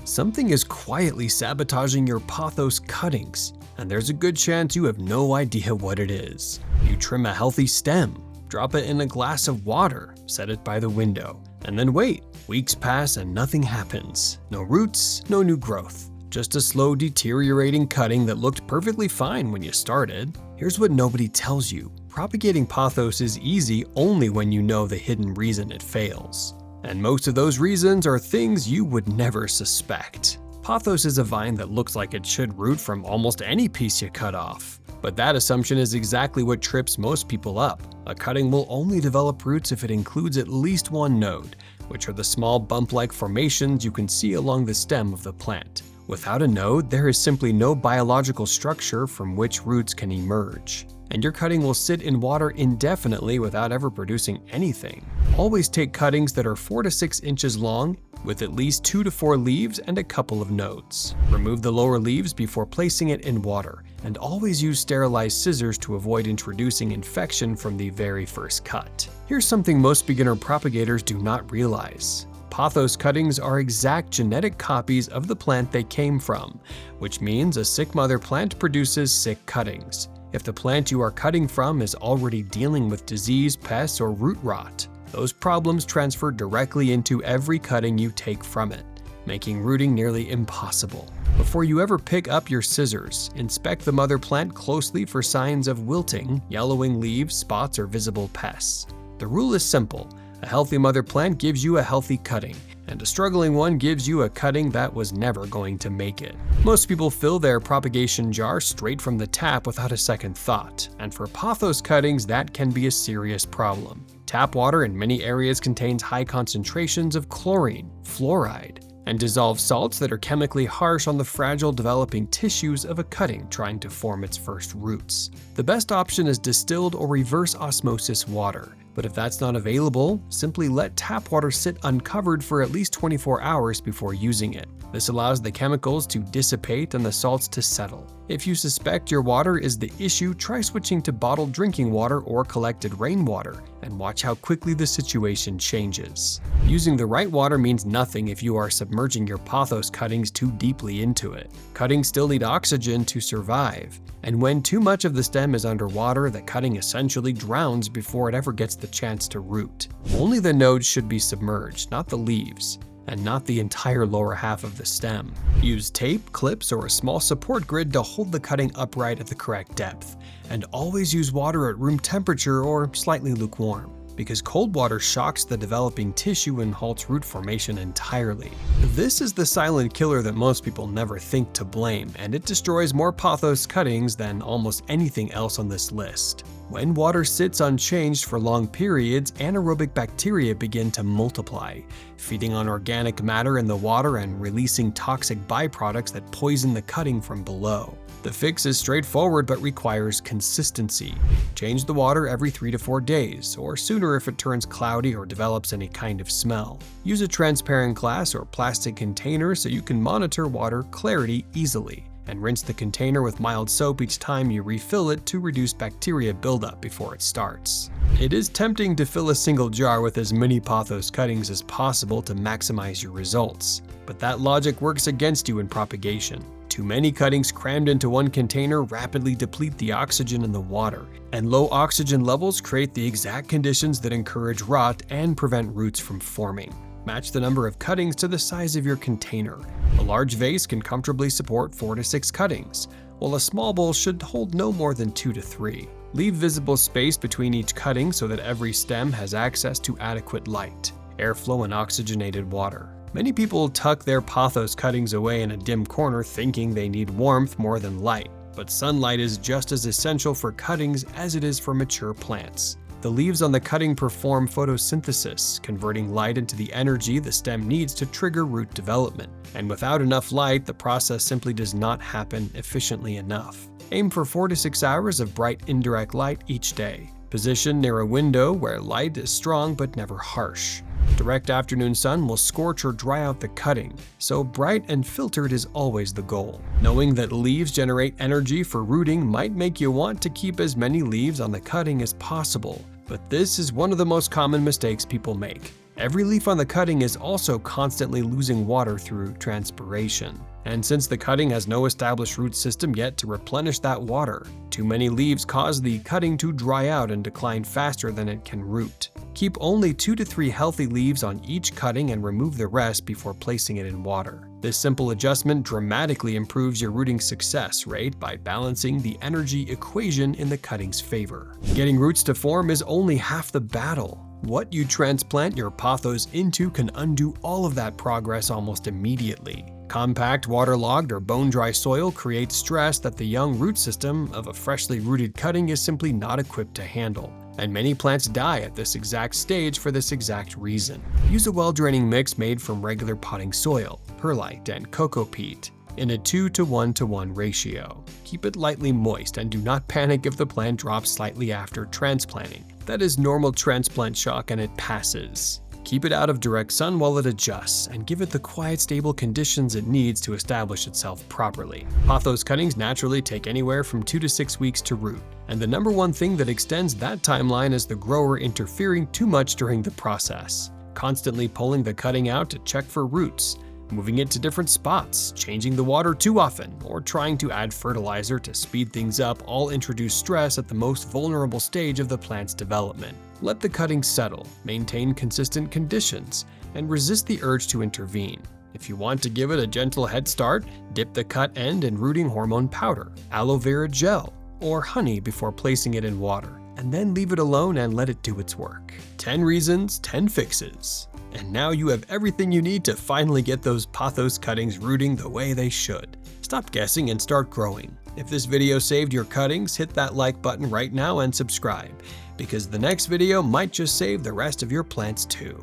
Something is quietly sabotaging your pothos cuttings, and there's a good chance you have no idea what it is. You trim a healthy stem, drop it in a glass of water, set it by the window, and then wait. Weeks pass and nothing happens. No roots, no new growth. Just a slow deteriorating cutting that looked perfectly fine when you started. Here's what nobody tells you. Propagating pothos is easy only when you know the hidden reason it fails. And most of those reasons are things you would never suspect. Pothos is a vine that looks like it should root from almost any piece you cut off. But that assumption is exactly what trips most people up. A cutting will only develop roots if it includes at least one node, which are the small bump-like formations you can see along the stem of the plant. Without a node, there is simply no biological structure from which roots can emerge, and your cutting will sit in water indefinitely without ever producing anything. Always take cuttings that are 4 to 6 inches long, with at least 2 to 4 leaves and a couple of nodes. Remove the lower leaves before placing it in water, and always use sterilized scissors to avoid introducing infection from the very first cut. Here's something most beginner propagators do not realize. Pothos cuttings are exact genetic copies of the plant they came from, which means a sick mother plant produces sick cuttings. If the plant you are cutting from is already dealing with disease, pests, or root rot, those problems transfer directly into every cutting you take from it, making rooting nearly impossible. Before you ever pick up your scissors, inspect the mother plant closely for signs of wilting, yellowing leaves, spots, or visible pests. The rule is simple. A healthy mother plant gives you a healthy cutting, and a struggling one gives you a cutting that was never going to make it. Most people fill their propagation jar straight from the tap without a second thought, and for pothos cuttings that can be a serious problem. Tap water in many areas contains high concentrations of chlorine, fluoride, and dissolved salts that are chemically harsh on the fragile developing tissues of a cutting trying to form its first roots. The best option is distilled or reverse osmosis water. But if that's not available, simply let tap water sit uncovered for at least 24 hours before using it. This allows the chemicals to dissipate and the salts to settle. If you suspect your water is the issue, try switching to bottled drinking water or collected rainwater, and watch how quickly the situation changes. Using the right water means nothing if you are submerging your pothos cuttings too deeply into it. Cuttings still need oxygen to survive, and when too much of the stem is underwater, the cutting essentially drowns before it ever gets the chance to root. Only the nodes should be submerged, not the leaves, and not the entire lower half of the stem. Use tape, clips, or a small support grid to hold the cutting upright at the correct depth, and always use water at room temperature or slightly lukewarm, because cold water shocks the developing tissue and halts root formation entirely. This is the silent killer that most people never think to blame, and it destroys more pothos cuttings than almost anything else on this list. When water sits unchanged for long periods, anaerobic bacteria begin to multiply, feeding on organic matter in the water and releasing toxic byproducts that poison the cutting from below. The fix is straightforward but requires consistency. Change the water every 3 to 4 days, or sooner if it turns cloudy or develops any kind of smell. Use a transparent glass or plastic container so you can monitor water clarity easily, and rinse the container with mild soap each time you refill it to reduce bacteria buildup before it starts. It is tempting to fill a single jar with as many pothos cuttings as possible to maximize your results, but that logic works against you in propagation. Too many cuttings crammed into one container rapidly deplete the oxygen in the water, and low oxygen levels create the exact conditions that encourage rot and prevent roots from forming. Match the number of cuttings to the size of your container. A large vase can comfortably support 4 to 6 cuttings, while a small bowl should hold no more than 2 to 3. Leave visible space between each cutting so that every stem has access to adequate light, airflow, and oxygenated water. Many people tuck their pothos cuttings away in a dim corner thinking they need warmth more than light, but sunlight is just as essential for cuttings as it is for mature plants. The leaves on the cutting perform photosynthesis, converting light into the energy the stem needs to trigger root development. And without enough light, the process simply does not happen efficiently enough. Aim for 4 to 6 hours of bright indirect light each day. Position near a window where light is strong but never harsh. Direct afternoon sun will scorch or dry out the cutting, so bright and filtered is always the goal. Knowing that leaves generate energy for rooting might make you want to keep as many leaves on the cutting as possible, but this is one of the most common mistakes people make. Every leaf on the cutting is also constantly losing water through transpiration. And since the cutting has no established root system yet to replenish that water, too many leaves cause the cutting to dry out and decline faster than it can root. Keep only 2 to 3 healthy leaves on each cutting and remove the rest before placing it in water. This simple adjustment dramatically improves your rooting success rate by balancing the energy equation in the cutting's favor. Getting roots to form is only half the battle. What you transplant your pothos into can undo all of that progress almost immediately. Compact, waterlogged, or bone-dry soil creates stress that the young root system of a freshly rooted cutting is simply not equipped to handle. And many plants die at this exact stage for this exact reason. Use a well-draining mix made from regular potting soil, perlite, and coco peat in a 2:1:1 ratio. Keep it lightly moist and do not panic if the plant drops slightly after transplanting. That is normal transplant shock and it passes. Keep it out of direct sun while it adjusts, and give it the quiet, stable conditions it needs to establish itself properly. Pothos cuttings naturally take anywhere from 2 to 6 weeks to root, and the number one thing that extends that timeline is the grower interfering too much during the process. Constantly pulling the cutting out to check for roots, moving it to different spots, changing the water too often, or trying to add fertilizer to speed things up all introduce stress at the most vulnerable stage of the plant's development. Let the cutting settle, maintain consistent conditions, and resist the urge to intervene. If you want to give it a gentle head start, dip the cut end in rooting hormone powder, aloe vera gel, or honey before placing it in water, and then leave it alone and let it do its work. 10 reasons, 10 fixes. And now you have everything you need to finally get those pothos cuttings rooting the way they should. Stop guessing and start growing. If this video saved your cuttings, hit that like button right now and subscribe, because the next video might just save the rest of your plants too.